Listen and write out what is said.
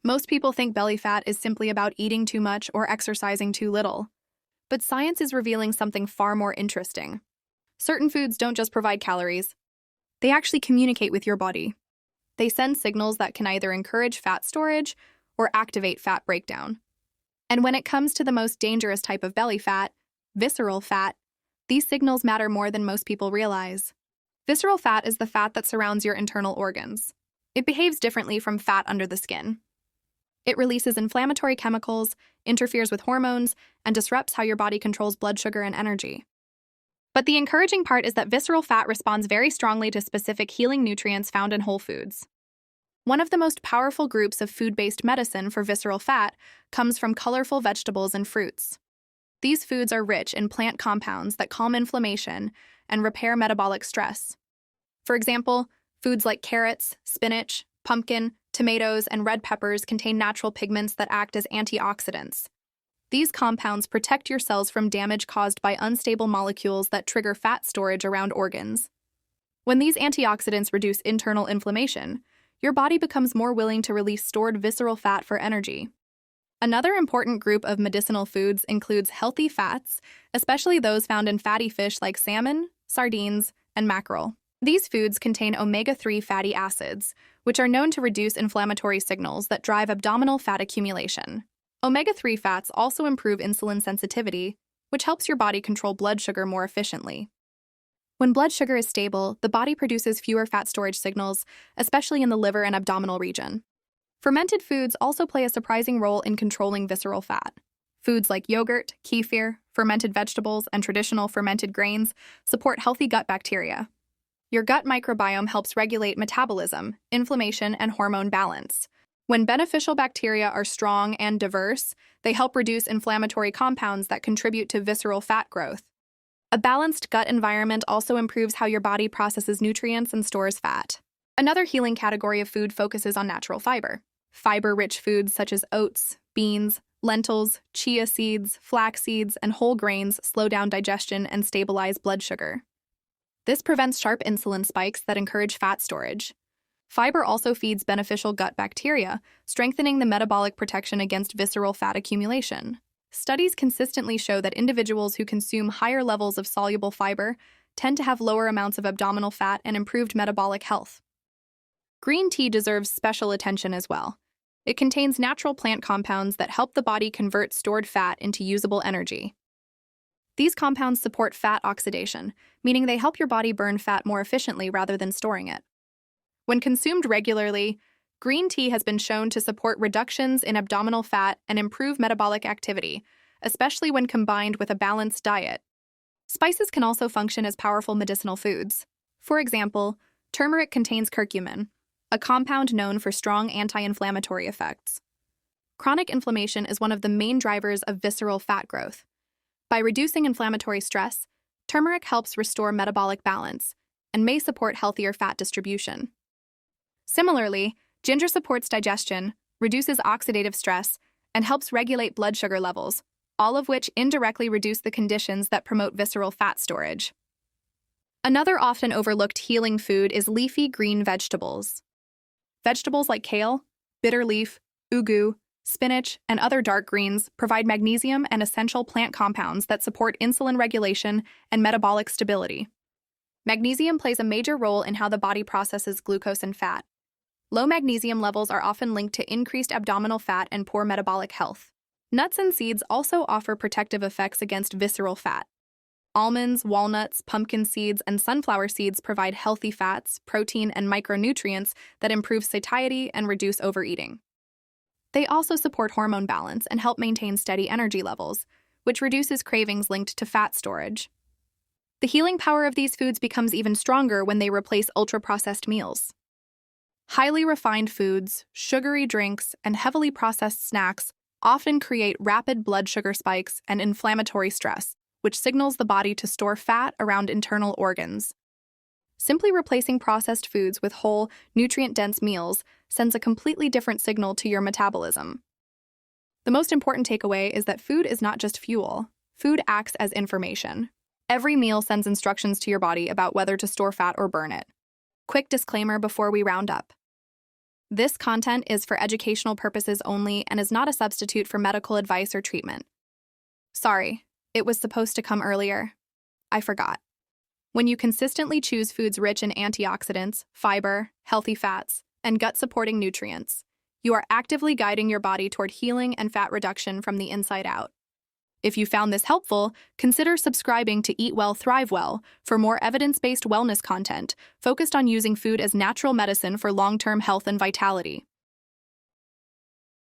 Most people think belly fat is simply about eating too much or exercising too little. But science is revealing something far more interesting. Certain foods don't just provide calories. They actually communicate with your body. They send signals that can either encourage fat storage or activate fat breakdown. And when it comes to the most dangerous type of belly fat, visceral fat, these signals matter more than most people realize. Visceral fat is the fat that surrounds your internal organs. It behaves differently from fat under the skin. It releases inflammatory chemicals, interferes with hormones, and disrupts how your body controls blood sugar and energy. But the encouraging part is that visceral fat responds very strongly to specific healing nutrients found in whole foods. One of the most powerful groups of food-based medicine for visceral fat comes from colorful vegetables and fruits. These foods are rich in plant compounds that calm inflammation and repair metabolic stress. For example, foods like carrots, spinach, pumpkin, tomatoes, and red peppers contain natural pigments that act as antioxidants. These compounds protect your cells from damage caused by unstable molecules that trigger fat storage around organs. When these antioxidants reduce internal inflammation, your body becomes more willing to release stored visceral fat for energy. Another important group of medicinal foods includes healthy fats, especially those found in fatty fish like salmon, sardines, and mackerel. These foods contain omega-3 fatty acids, which are known to reduce inflammatory signals that drive abdominal fat accumulation. Omega-3 fats also improve insulin sensitivity, which helps your body control blood sugar more efficiently. When blood sugar is stable, the body produces fewer fat storage signals, especially in the liver and abdominal region. Fermented foods also play a surprising role in controlling visceral fat. Foods like yogurt, kefir, fermented vegetables, and traditional fermented grains support healthy gut bacteria. Your gut microbiome helps regulate metabolism, inflammation, and hormone balance. When beneficial bacteria are strong and diverse, they help reduce inflammatory compounds that contribute to visceral fat growth. A balanced gut environment also improves how your body processes nutrients and stores fat. Another healing category of food focuses on natural fiber. Fiber-rich foods such as oats, beans, lentils, chia seeds, flax seeds, and whole grains slow down digestion and stabilize blood sugar. This prevents sharp insulin spikes that encourage fat storage. Fiber also feeds beneficial gut bacteria, strengthening the metabolic protection against visceral fat accumulation. Studies consistently show that individuals who consume higher levels of soluble fiber tend to have lower amounts of abdominal fat and improved metabolic health. Green tea deserves special attention as well. It contains natural plant compounds that help the body convert stored fat into usable energy. These compounds support fat oxidation, meaning they help your body burn fat more efficiently rather than storing it. When consumed regularly, green tea has been shown to support reductions in abdominal fat and improve metabolic activity, especially when combined with a balanced diet. Spices can also function as powerful medicinal foods. For example, turmeric contains curcumin, a compound known for strong anti-inflammatory effects. Chronic inflammation is one of the main drivers of visceral fat growth. By reducing inflammatory stress, turmeric helps restore metabolic balance and may support healthier fat distribution. Similarly, ginger supports digestion, reduces oxidative stress, and helps regulate blood sugar levels, all of which indirectly reduce the conditions that promote visceral fat storage. Another often overlooked healing food is leafy green vegetables. Vegetables like kale, bitter leaf, ugu, spinach, and other dark greens provide magnesium and essential plant compounds that support insulin regulation and metabolic stability. Magnesium plays a major role in how the body processes glucose and fat. Low magnesium levels are often linked to increased abdominal fat and poor metabolic health. Nuts and seeds also offer protective effects against visceral fat. Almonds, walnuts, pumpkin seeds, and sunflower seeds provide healthy fats, protein, and micronutrients that improve satiety and reduce overeating. They also support hormone balance and help maintain steady energy levels, which reduces cravings linked to fat storage. The healing power of these foods becomes even stronger when they replace ultra-processed meals. Highly refined foods, sugary drinks, and heavily processed snacks often create rapid blood sugar spikes and inflammatory stress, which signals the body to store fat around internal organs. Simply replacing processed foods with whole, nutrient-dense meals sends a completely different signal to your metabolism. The most important takeaway is that food is not just fuel. Food acts as information. Every meal sends instructions to your body about whether to store fat or burn it. Quick disclaimer before we round up. This content is for educational purposes only and is not a substitute for medical advice or treatment. Sorry, it was supposed to come earlier. I forgot. When you consistently choose foods rich in antioxidants, fiber, healthy fats, and gut-supporting nutrients, you are actively guiding your body toward healing and fat reduction from the inside out. If you found this helpful, consider subscribing to Eat Well, Thrive Well for more evidence-based wellness content focused on using food as natural medicine for long-term health and vitality.